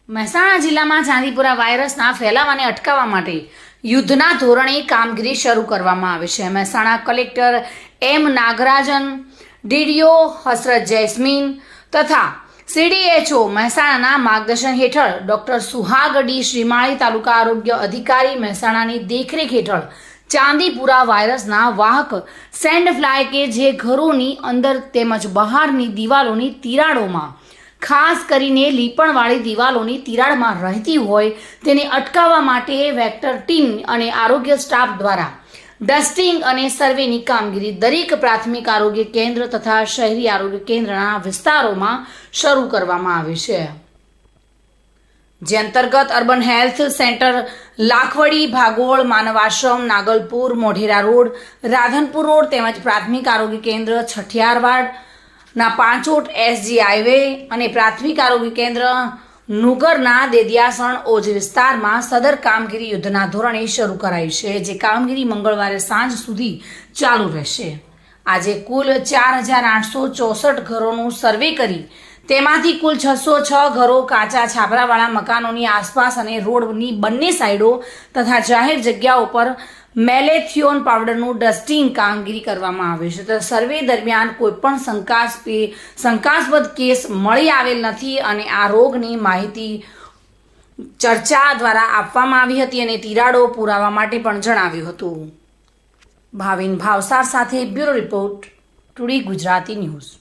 મહેસાણા જિલ્લામાં ચાંદીપુરા વાયરસના ફેલાવાને અટકાવવા માટે યુદ્ધના ધોરણે કામગીરી શરૂ કરવામાં આવી છે. મહેસાણા કલેક્ટર એમ નાગરાજન, ડીડીઓ હસરત જૈસ્મીન તથા CDHO મહેસાણાના માર્ગદર્શન હેઠળ ડોક્ટર સુહાગ ડી શ્રીમાળી તાલુકા આરોગ્ય અધિકારી મહેસાણાની દેખરેખ હેઠળ ચાંદીપુરા વાયરસના વાહક સેન્ડ ફ્લાય કે જે ઘરોની અંદર તેમજ બહારની દિવાલોની તિરાડોમાં ખાસ કરીને લીપણવાળી દિવાલોની તિરાડમાં રહેતી હોય તેને અટકાવવા માટે વેક્ટર ટીમ અને આરોગ્ય સ્ટાફ દ્વારા ડસ્ટિંગ અને સર્વેની કામગીરી દરેક પ્રાથમિક આરોગ્ય કેન્દ્ર તથા શહેરી આરોગ્ય કેન્દ્રના વિસ્તારોમાં શરૂ કરવામાં આવી છે. જે અંતર્ગત અર્બન હેલ્થ સેન્ટર લાખવડી, ભાગોળ, માનવ આશ્રમ, નાગલપુર, મોઢેરા રોડ, રાધનપુર રોડ તેમજ પ્રાથમિક આરોગ્ય કેન્દ્ર છઠિયારવાડ ના પાંચોટ SG હાઈવે અને પ્રાથમિક આરોગ્ય કેન્દ્ર નુગરના દેદિયાસણ ઓજ વિસ્તારમાં સદર કામગીરી યુદ્ધના ધોરણે શરૂ કરાઈ છે. જે કામગીરી મંગળવારે સાંજ સુધી ચાલુ રહેશે. આજે કુલ 4864 ઘરોનું સર્વે કરી તેમાંથી કુલ 606 ઘરો કાચા છાપરાવાળા મકાનોની આસપાસ અને રોડની બંને સાઈડો તથા જાહેર જગ્યાઓ પર મેલેથિયોન પાવડરનું ડસ્ટિંગ કામગીરી કરવામાં આવે છે. તો સર્વે દરમિયાન કોઈપણ શંકાસ્પદ કેસ મળી આવેલ નથી અને આ રોગની માહિતી ચર્ચા દ્વારા આપવામાં આવી હતી અને તિરાડો પુરાવા માટે પણ જણાવ્યું હતું. ભાવિન ભાવસાર સાથે bureau report, today Gujarati news.